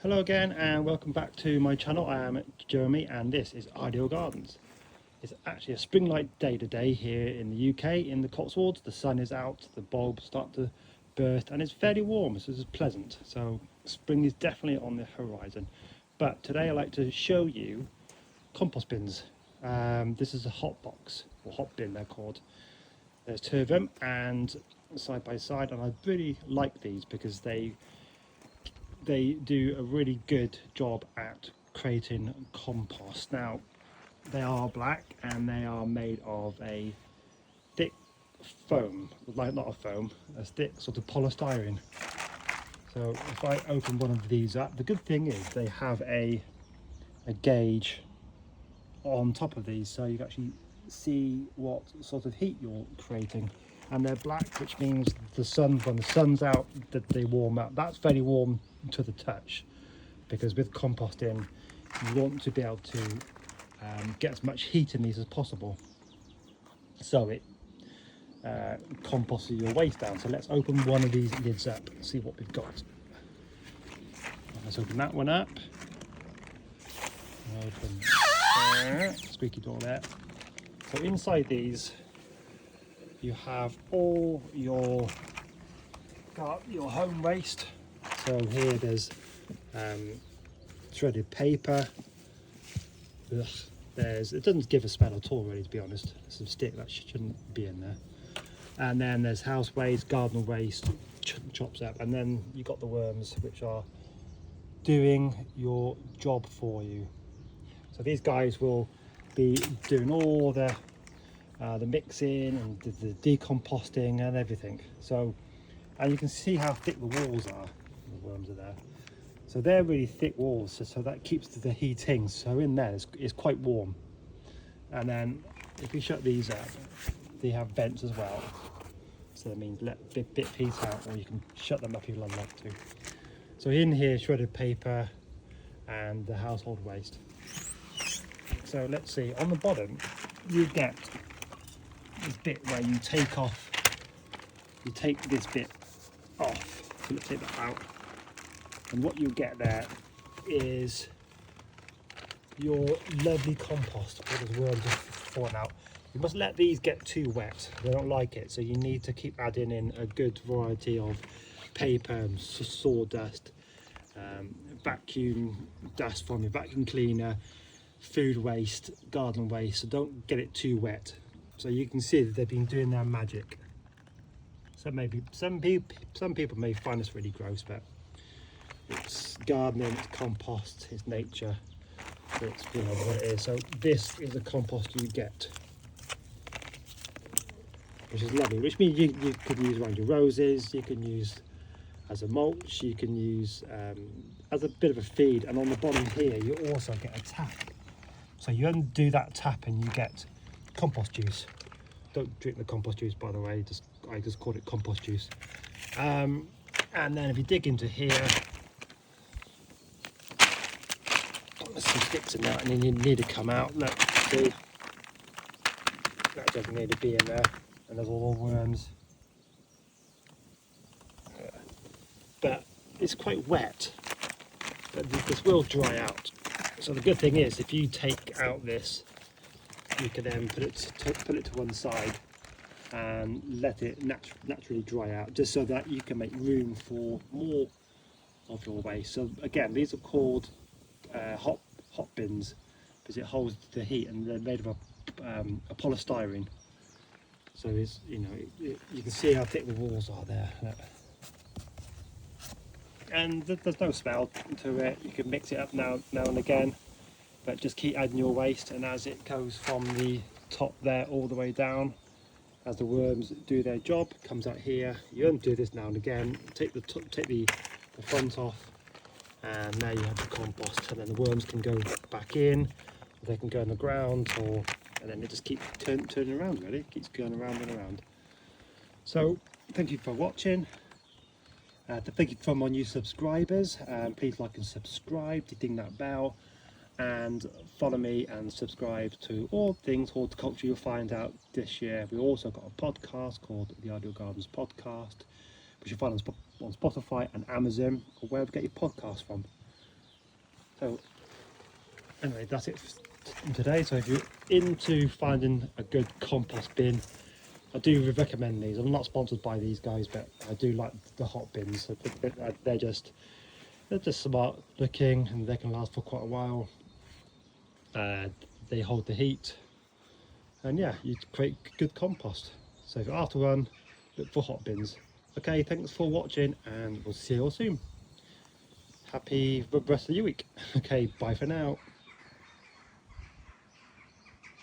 Hello again and welcome back to my channel. I am Jeremy and this is Ideal Gardens. It's actually a spring-like day today here in the UK in the Cotswolds. The sun is out, the bulbs start to burst and it's fairly warm, so this is pleasant. So spring is definitely on the horizon. But today I'd like to show you compost bins. This is a hot box, or hot bin they're called. There's two of them and side by side, and I really like these because they do a really good job at creating compost. Now they are black and they are made of a thick foam, like not a foam, a thick sort of polystyrene. So if I open one of these up, the good thing is they have a gauge on top of these, so you can actually see what sort of heat you're creating. And they're black, which means when the sun's out, that they warm up. That's very warm to the touch, because with composting you want to be able to get as much heat in these as possible, so it composts your waste down. So let's open one of these lids up and see what we've got. Let's open that one up. Open squeaky door there. So inside these you have all your home waste. So here there's shredded paper. Ugh, it doesn't give a smell at all, really, to be honest. There's some stick that shouldn't be in there. And then there's house waste, garden waste, chops up, and then you got the worms, which are doing your job for you. So these guys will be doing all the mixing and the decomposting and everything. So, and you can see how thick the walls are. The worms are there. So they're really thick walls, so that keeps the heating. So in there it's quite warm. And then if you shut these up, they have vents as well. So that means let bit heat out, or you can shut them up if you like to. So in here, shredded paper and the household waste. So let's see, on the bottom you get this bit where you take this bit off. So let's take that out, and what you get there is your lovely compost. All those worms are falling out. You must let these get too wet, they don't like it, so you need to keep adding in a good variety of paper, sawdust, vacuum dust from your vacuum cleaner, food waste, garden waste, so don't get it too wet. So you can see that they've been doing their magic. So maybe some people may find this really gross, but it's gardening, it's compost, it's nature, it's, you know, what it is. So this is the compost you get, which is lovely, which means you could use around your roses, you can use as a mulch, you can use as a bit of a feed. And on the bottom here you also get a tap. So you undo that tap and you get compost juice. Don't drink the compost juice, by the way, I just call it compost juice. And then if you dig into here, there's some sticks in that, and then you need to come out. Look, see, that doesn't need to be in there, and there's all the worms. But it's quite wet, but this will dry out. So the good thing is, if you take out this, you can then put it to one side and let it naturally dry out, just so that you can make room for more of your waste. So again, these are called hot bins because it holds the heat, and they're made of a polystyrene. So it's, you know, you can see how thick the walls are there. Look. And there's no smell to it. You can mix it up now and again, but just keep adding your waste, and as it goes from the top there all the way down, as the worms do their job, comes out here. You undo this now and again, take the front off, and now you have the compost, and then the worms can go back in, or they can go in the ground, and then it just keeps turning around, really. It keeps going around and around. So thank you for watching. Thank you for my new subscribers. Please like and subscribe, ding that bell, and follow me and subscribe to all things horticulture. You'll find out this year. We also got a podcast called the Ideal Gardens Podcast, which you'll find on Spotify and Amazon, or wherever you get your podcasts from. So anyway, that's it for today. So if you're into finding a good compost bin, I do recommend these. I'm not sponsored by these guys, but I do like the hot bins. I think that they're just smart looking, and they can last for quite a while. They hold the heat, and yeah, you create good compost. So if you're after one, look for hot bins. Okay, thanks for watching, and we'll see you all soon. Happy rest of your week. Okay, bye for now.